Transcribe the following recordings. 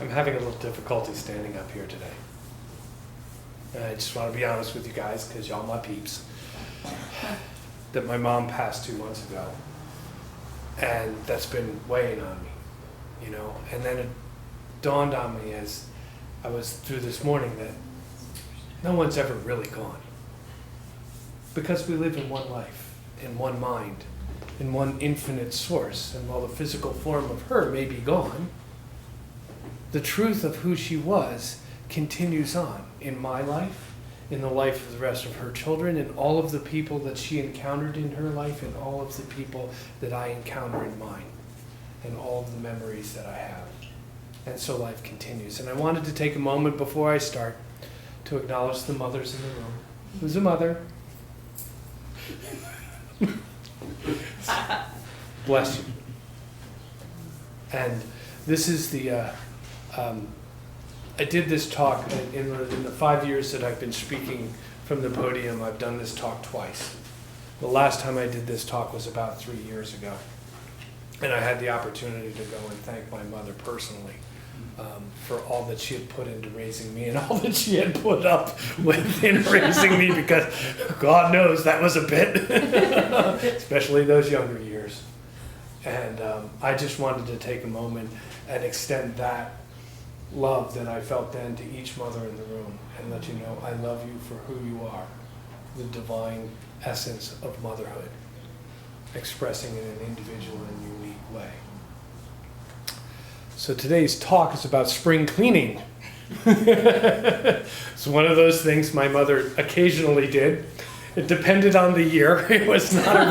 I'm having a little difficulty standing up here today. And I just want to be honest with you guys, because y'all my peeps, that my mom passed 2 months ago. And that's been weighing on me, you know. And then it dawned on me as I was through this morning that no one's ever really gone. Because we live in one life, in one mind, in one infinite source. And while the physical form of her may be gone, the truth of who she was continues on in my life, in the life of the rest of her children, and all of the people that she encountered in her life, and all of the people that I encounter in mine, and all of the memories that I have. And so life continues. And I wanted to take a moment before I start to acknowledge the mothers in the room. Who's a mother? Bless you. And this is the I did this talk in the 5 years that I've been speaking from the podium. I've done this talk twice. The last time I did this talk was about 3 years ago. And I had the opportunity to go and thank my mother personally for all that she had put into raising me and all that she had put up with in raising me, because God knows that was a bit, especially those younger years. And I just wanted to take a moment and extend that love that I felt then to each mother in the room, and let you know I love you for who you are, the divine essence of motherhood, expressing in an individual and unique way. So today's talk is about spring cleaning. It's one of those things my mother occasionally did. It depended on the year. It was not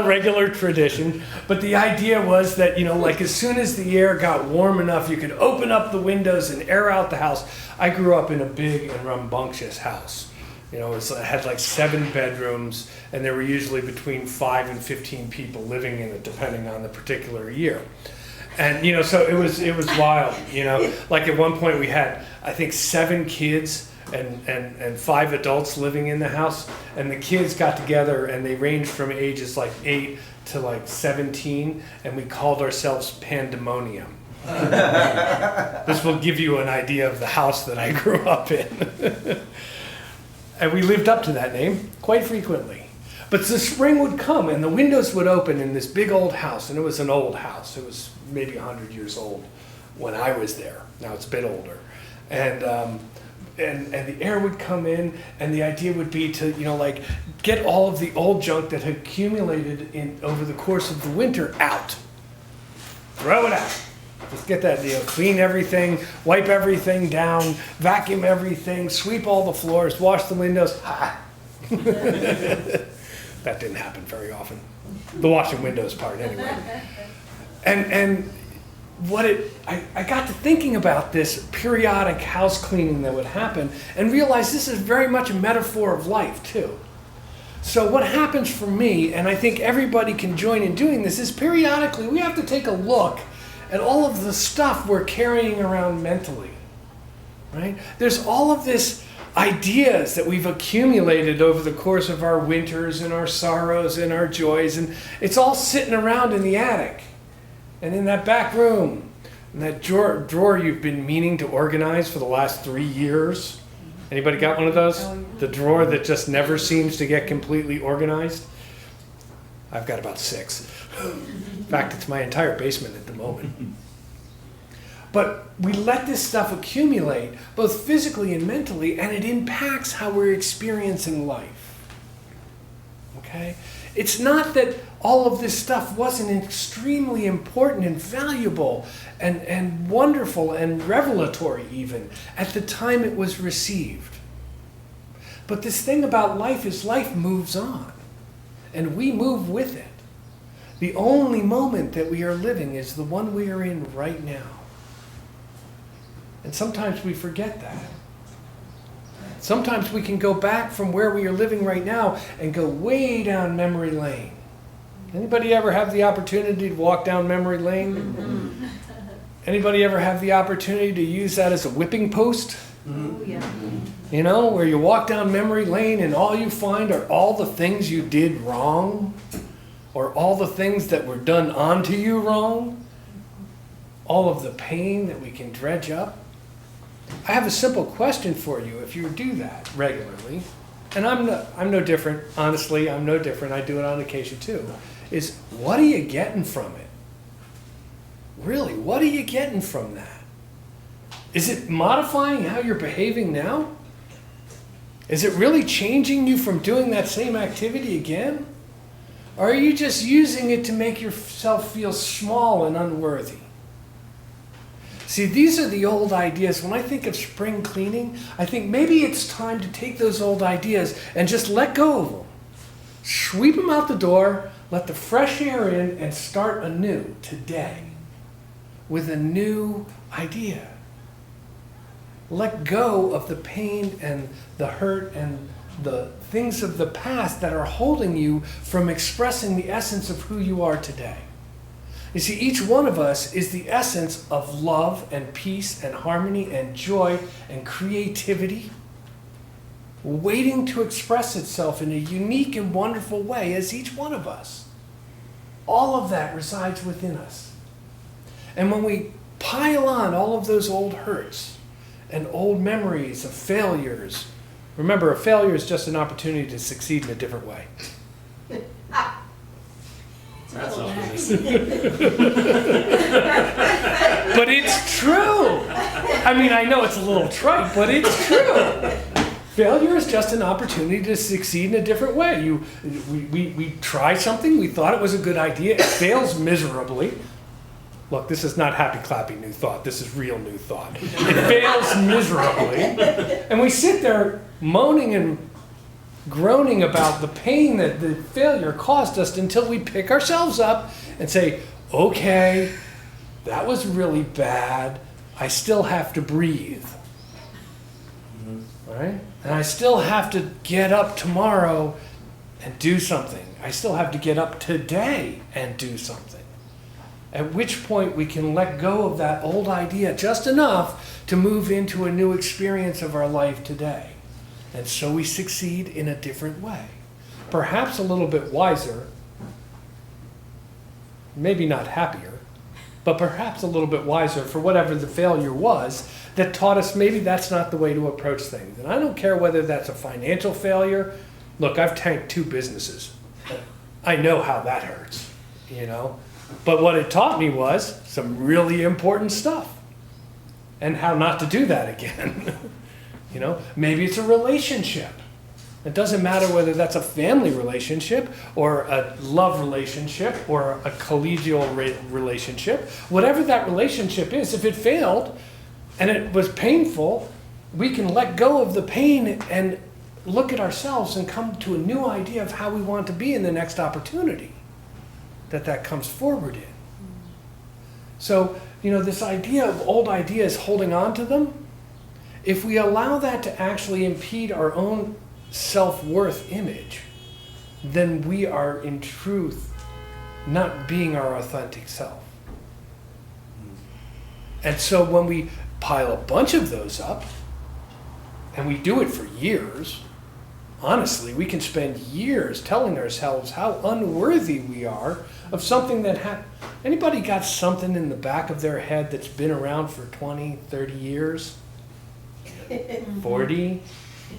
a regular tradition. But the idea was that, you know, like as soon as the air got warm enough, you could open up the windows and air out the house. I grew up in a big and rambunctious house. You know, it had like 7 bedrooms, and there were usually between 5 and 15 people living in it, depending on the particular year. And, you know, so it was wild, you know. Like at one point we had, I think, 7 kids and 5 adults living in the house, and the kids got together and they ranged from ages like 8 to like 17, and we called ourselves Pandemonium. This will give you an idea of the house that I grew up in. And we lived up to that name quite frequently. But the spring would come and the windows would open in this big old house, and it was an old house. It was maybe 100 years old when I was there. Now it's a bit older. And the air would come in, and the idea would be to, you know, like get all of the old junk that had accumulated over the course of the winter out. Throw it out. Just get that, you know, clean everything, wipe everything down, vacuum everything, sweep all the floors, wash the windows. That didn't happen very often. The washing windows part, anyway. And I got to thinking about this periodic house cleaning that would happen, and realized this is very much a metaphor of life too. So what happens for me, and I think everybody can join in doing this, is periodically we have to take a look at all of the stuff we're carrying around mentally, right? There's all of this ideas that we've accumulated over the course of our winters and our sorrows and our joys, and it's all sitting around in the attic and in that back room, in that drawer you've been meaning to organize for the last 3 years. Anybody got one of those? The drawer that just never seems to get completely organized? I've got about 6. In fact, it's my entire basement at the moment. But we let this stuff accumulate, both physically and mentally, and it impacts how we're experiencing life. Okay? It's not that all of this stuff wasn't extremely important and valuable and wonderful and revelatory even at the time it was received. But this thing about life is life moves on, and we move with it. The only moment that we are living is the one we are in right now. And sometimes we forget that. Sometimes we can go back from where we are living right now and go way down memory lane. Anybody ever have the opportunity to walk down memory lane? Anybody ever have the opportunity to use that as a whipping post? Oh, yeah. You know, where you walk down memory lane and all you find are all the things you did wrong, or all the things that were done onto you wrong, all of the pain that we can dredge up. I have a simple question for you if you do that regularly, and I'm no different, honestly, I'm no different, I do it on occasion too, is what are you getting from it? Really, what are you getting from that? Is it modifying how you're behaving now? Is it really changing you from doing that same activity again? Or are you just using it to make yourself feel small and unworthy? See, these are the old ideas. When I think of spring cleaning, I think maybe it's time to take those old ideas and just let go of them. Sweep them out the door, let the fresh air in, and start anew today with a new idea. Let go of the pain and the hurt and the things of the past that are holding you from expressing the essence of who you are today. You see, each one of us is the essence of love and peace and harmony and joy and creativity, waiting to express itself in a unique and wonderful way as each one of us. All of that resides within us. And when we pile on all of those old hurts and old memories of failures, remember, a failure is just an opportunity to succeed in a different way. That's nice. But it's true. I mean, I know it's a little trite, but it's true. Failure is just an opportunity to succeed in a different way. We try something, we thought it was a good idea, it fails miserably. Look, this is not happy clappy new thought, this is real new thought. It fails miserably, and we sit there moaning and groaning about the pain that the failure caused us until we pick ourselves up and say, okay, that was really bad. I still have to breathe. Right? And I still have to get up tomorrow and do something. I still have to get up today and do something. At which point we can let go of that old idea just enough to move into a new experience of our life today. And so we succeed in a different way. Perhaps a little bit wiser, maybe not happier, but perhaps a little bit wiser for whatever the failure was that taught us maybe that's not the way to approach things. And I don't care whether that's a financial failure. Look, I've tanked 2 businesses. I know how that hurts, you know. But what it taught me was some really important stuff and how not to do that again. You know, maybe it's a relationship. It doesn't matter whether that's a family relationship or a love relationship or a collegial relationship. Whatever that relationship is, if it failed and it was painful, we can let go of the pain and look at ourselves and come to a new idea of how we want to be in the next opportunity that comes forward in. So, you know, this idea of old ideas, holding on to them, if we allow that to actually impede our own self-worth image, then we are in truth not being our authentic self. And so when we pile a bunch of those up, and we do it for years, honestly, we can spend years telling ourselves how unworthy we are of something that happened. Anybody got something in the back of their head that's been around for 20, 30 years? 40?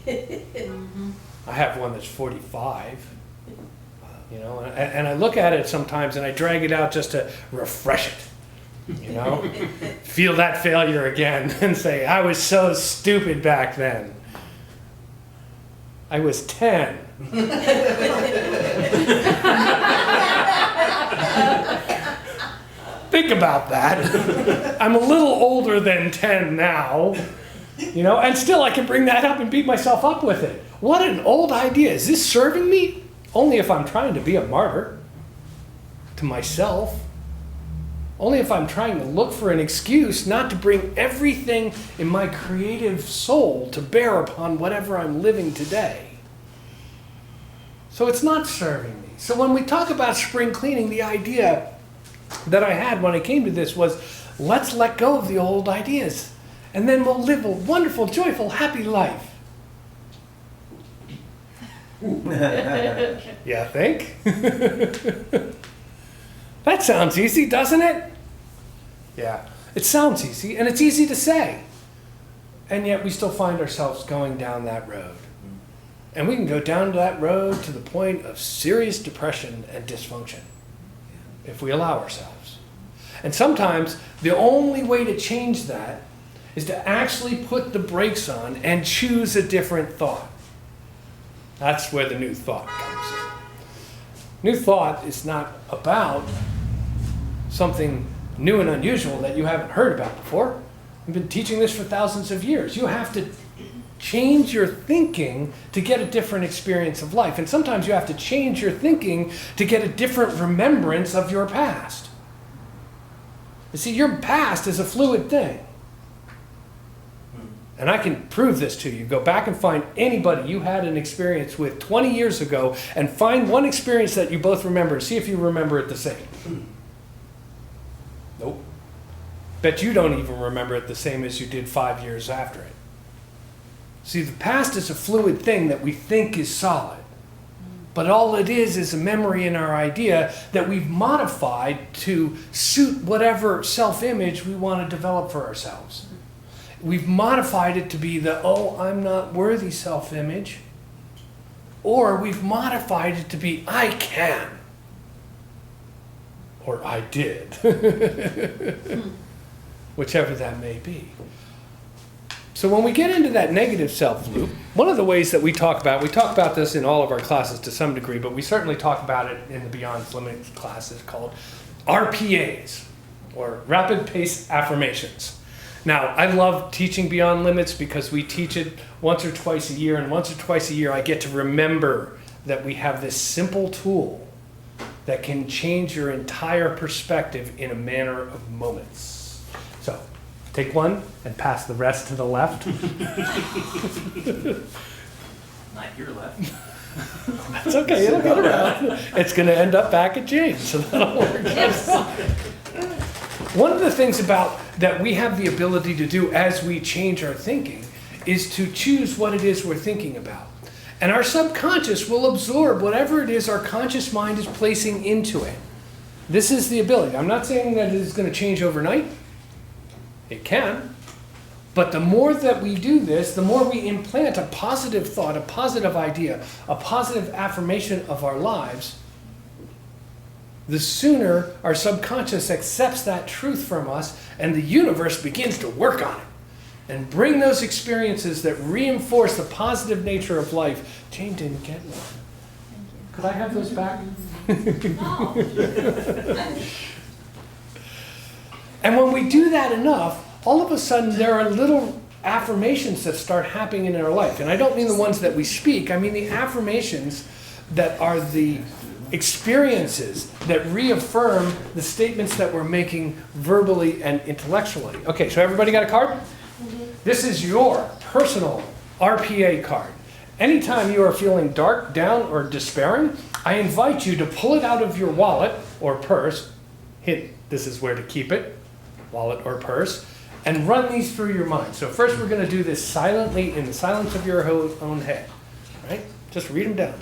I have one that's 45. You know, and I look at it sometimes and I drag it out just to refresh it. You know, feel that failure again and say, I was so stupid back then. I was 10. Think about that. I'm a little older than 10 now, you know, and still I can bring that up and beat myself up with it. What an old idea. Is this serving me? Only if I'm trying to be a martyr to myself. Only if I'm trying to look for an excuse not to bring everything in my creative soul to bear upon whatever I'm living today. So it's not serving me. So when we talk about spring cleaning, the idea that I had when I came to this was, let's let go of the old ideas, and then we'll live a wonderful, joyful, happy life. Yeah, think? That sounds easy, doesn't it? Yeah. It sounds easy, and it's easy to say. And yet we still find ourselves going down that road. And we can go down that road to the point of serious depression and dysfunction if we allow ourselves. And sometimes the only way to change that is to actually put the brakes on and choose a different thought. That's where the new thought comes in. New thought is not about something new and unusual that you haven't heard about before. We've been teaching this for thousands of years. You have to change your thinking to get a different experience of life. And sometimes you have to change your thinking to get a different remembrance of your past. You see, your past is a fluid thing. And I can prove this to you. Go back and find anybody you had an experience with 20 years ago and find one experience that you both remember and see if you remember it the same. Nope. Bet you don't even remember it the same as you did 5 years after it. See, the past is a fluid thing that we think is solid. But all it is a memory in our idea that we've modified to suit whatever self-image we want to develop for ourselves. We've modified it to be the, oh, I'm not worthy self-image. Or we've modified it to be, I can. Or I did. Whichever that may be. So when we get into that negative self-loop, one of the ways that we talk about this in all of our classes to some degree, but we certainly talk about it in the Beyond Limits classes called RPAs, or Rapid Pace Affirmations. Now, I love teaching Beyond Limits because we teach it once or twice a year, and once or twice a year I get to remember that we have this simple tool that can change your entire perspective in a matter of moments. So, take one and pass the rest to the left. Not your left. That's okay, it'll get around. It's going to end up back at James, so that'll work out. One of the things about that we have the ability to do as we change our thinking is to choose what it is we're thinking about. And our subconscious will absorb whatever it is our conscious mind is placing into it. This is the ability. I'm not saying that it is going to change overnight. It can. But the more that we do this, the more we implant a positive thought, a positive idea, a positive affirmation of our lives, the sooner our subconscious accepts that truth from us and the universe begins to work on it and bring those experiences that reinforce the positive nature of life. Jane didn't get one. Could I have those back? And when we do that enough, all of a sudden there are little affirmations that start happening in our life. And I don't mean the ones that we speak, I mean the affirmations that are the experiences that reaffirm the statements that we're making verbally and intellectually. Okay, so everybody got a card? This is your personal RPA card. Anytime you are feeling dark, down, or despairing, I invite you to pull it out of your wallet or purse. Hint, this is where to keep it, wallet or purse, and run these through your mind. So first we're going to do this silently in the silence of your own head. Right? Just read them down.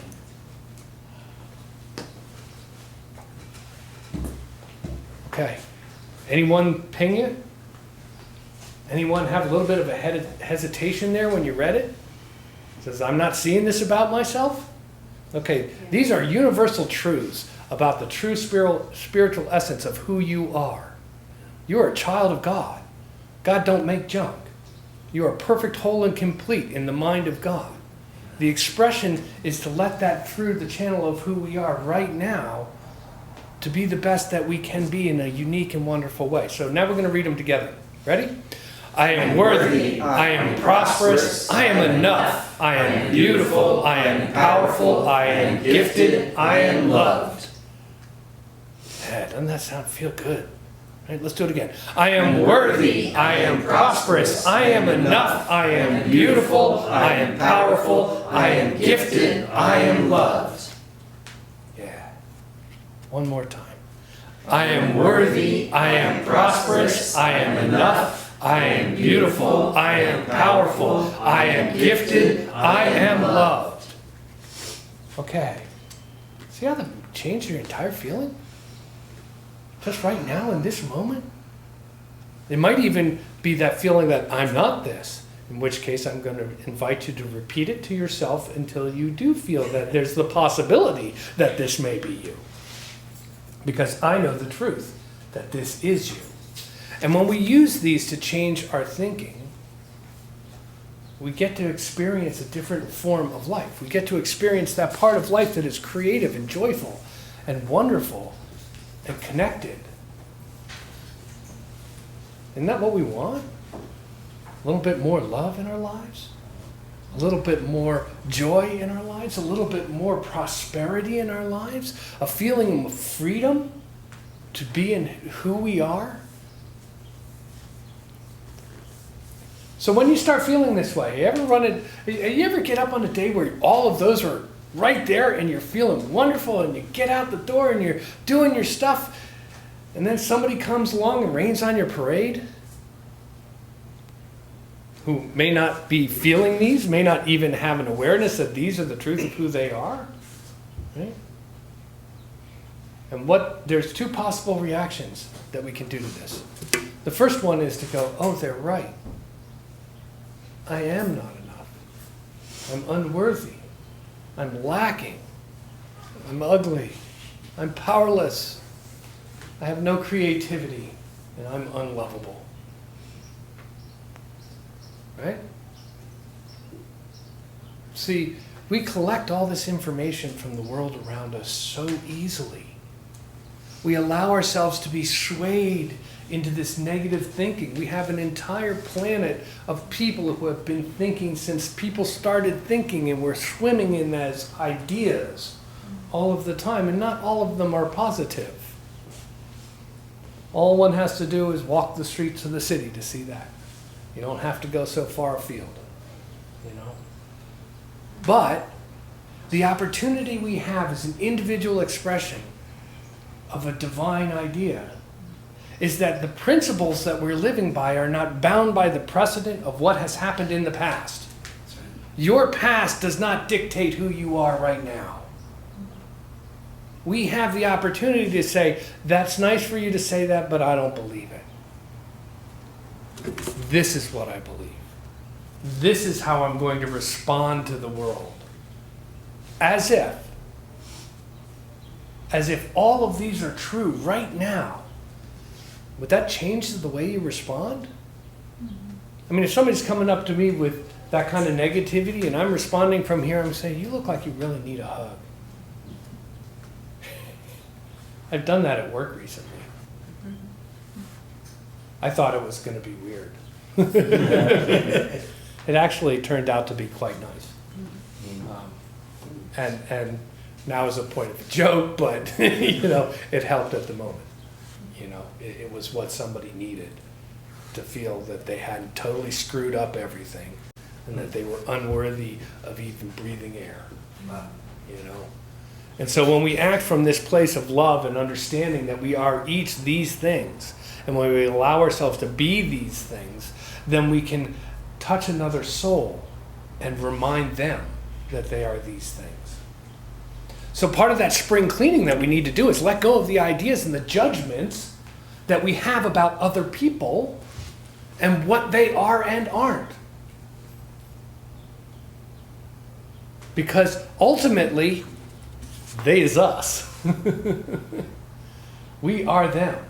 Okay. Anyone ping you? Anyone have a little bit of a hesitation there when you read it? It says, I'm not seeing this about myself? Okay, these are universal truths about the true spiritual essence of who you are. You are a child of God. God don't make junk. You are perfect, whole, and complete in the mind of God. The expression is to let that through the channel of who we are right now to be the best that we can be in a unique and wonderful way. So now we're going to read them together. Ready? I am worthy, I am prosperous, I am enough, I am beautiful, I am powerful, I am gifted, I am loved. Yeah, doesn't that feel good? All right, let's do it again. I am worthy, I am prosperous, I am enough, I am beautiful, I am powerful, I am gifted, I am loved. Yeah. One more time. I am worthy, I am prosperous, I am enough, I am beautiful, I am powerful, I am gifted, I am loved. Okay. See how that changed your entire feeling? Just right now in this moment? It might even be that feeling that I'm not this, in which case I'm going to invite you to repeat it to yourself until you do feel that there's the possibility that this may be you. Because I know the truth, that this is you. And when we use these to change our thinking, we get to experience a different form of life. We get to experience that part of life that is creative and joyful and wonderful and connected. Isn't that what we want? A little bit more love in our lives? A little bit more joy in our lives? A little bit more prosperity in our lives? A feeling of freedom to be in who we are? So when you start feeling this way, you ever get up on a day where all of those are right there and you're feeling wonderful and you get out the door and you're doing your stuff and then somebody comes along and rains on your parade who may not be feeling these, may not even have an awareness that these are the truth of who they are, right? And there's two possible reactions that we can do to this. The first one is to go, oh, they're right. I am not enough. I'm unworthy. I'm lacking. I'm ugly. I'm powerless. I have no creativity, and I'm unlovable. Right? See, we collect all this information from the world around us so easily. We allow ourselves to be swayed into this negative thinking. We have an entire planet of people who have been thinking since people started thinking, and we're swimming in those ideas all of the time, and not all of them are positive. All one has to do is walk the streets of the city to see that. You don't have to go so far afield, you know. But the opportunity we have as an individual expression of a divine idea is that the principles that we're living by are not bound by the precedent of what has happened in the past. Your past does not dictate who you are right now. We have the opportunity to say, that's nice for you to say that, but I don't believe it. This is what I believe. This is how I'm going to respond to the world. As if all of these are true right now. Would that change the way you respond? I mean, if somebody's coming up to me with that kind of negativity and I'm responding from here, I'm saying, you look like you really need a hug. I've done that at work recently. I thought it was going to be weird. It actually turned out to be quite nice. And now is a point of a joke, but it helped at the moment. It was what somebody needed to feel that they hadn't totally screwed up everything and that they were unworthy of even breathing air. And so when we act from this place of love and understanding that we are each these things, and when we allow ourselves to be these things, then we can touch another soul and remind them that they are these things. So part of that spring cleaning that we need to do is let go of the ideas and the judgments that we have about other people and what they are and aren't. Because ultimately, they is us. We are them.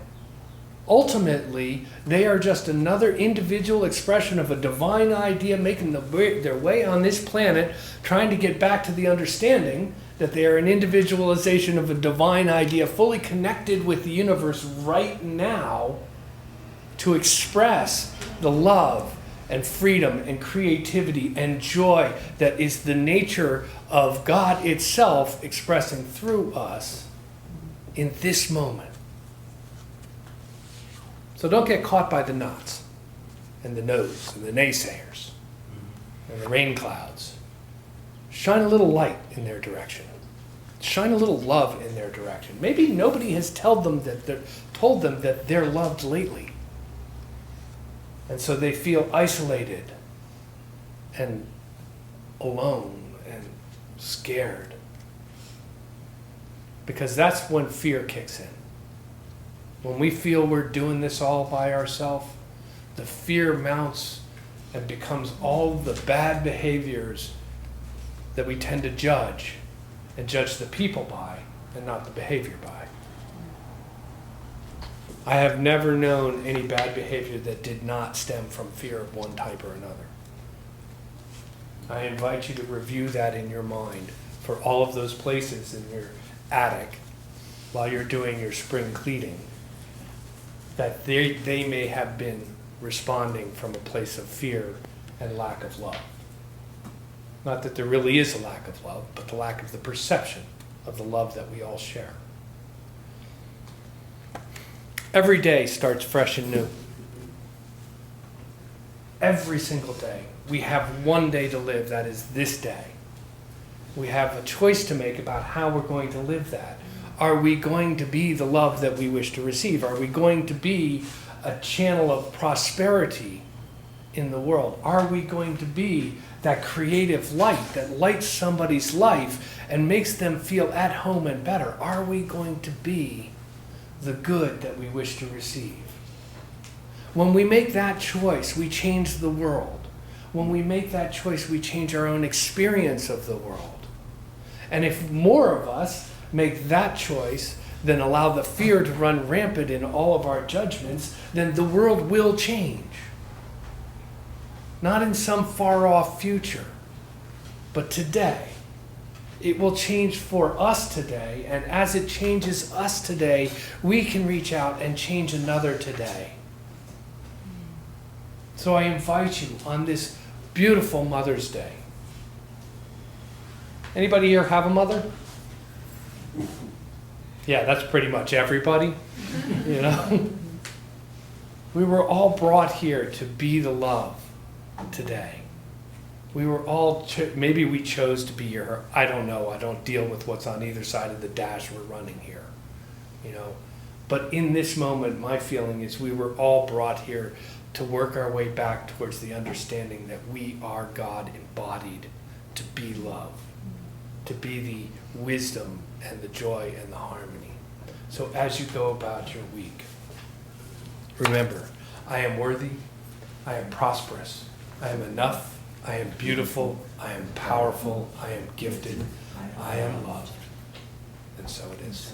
Ultimately, they are just another individual expression of a divine idea making their way on this planet, trying to get back to the understanding that they are an individualization of a divine idea fully connected with the universe right now to express the love and freedom and creativity and joy that is the nature of God itself expressing through us in this moment. So don't get caught by the knots and the no's and the naysayers and the rain clouds. Shine a little light in their direction. Shine a little love in their direction. Maybe nobody has told them that they're loved lately. And so they feel isolated and alone and scared. Because that's when fear kicks in. When we feel we're doing this all by ourselves, the fear mounts and becomes all the bad behaviors that we tend to judge, and judge the people by and not the behavior by. I have never known any bad behavior that did not stem from fear of one type or another. I invite you to review that in your mind for all of those places in your attic while you're doing your spring cleaning, that they may have been responding from a place of fear and lack of love. Not that there really is a lack of love, but the lack of the perception of the love that we all share. Every day starts fresh and new. Every single day. We have one day to live, that is this day. We have a choice to make about how we're going to live that. Are we going to be the love that we wish to receive? Are we going to be a channel of prosperity in the world? Are we going to be that creative light that lights somebody's life and makes them feel at home and better? Are we going to be the good that we wish to receive? When we make that choice, we change the world. When we make that choice, we change our own experience of the world. And if more of us make that choice than allow the fear to run rampant in all of our judgments, then the world will change. Not in some far-off future, but today. It will change for us today, and as it changes us today, we can reach out and change another today. So I invite you on this beautiful Mother's Day. Anybody here have a mother? Yeah, that's pretty much everybody. You know? We were all brought here to be the love today. We were all, maybe we chose to be your, I don't know, I don't deal with what's on either side of the dash we're running here, you know. But in this moment, my feeling is we were all brought here to work our way back towards the understanding that we are God embodied, to be love, to be the wisdom and the joy and the harmony. So as you go about your week, remember, I am worthy, I am prosperous, I am enough, I am beautiful, I am powerful, I am gifted, I am loved. And so it is.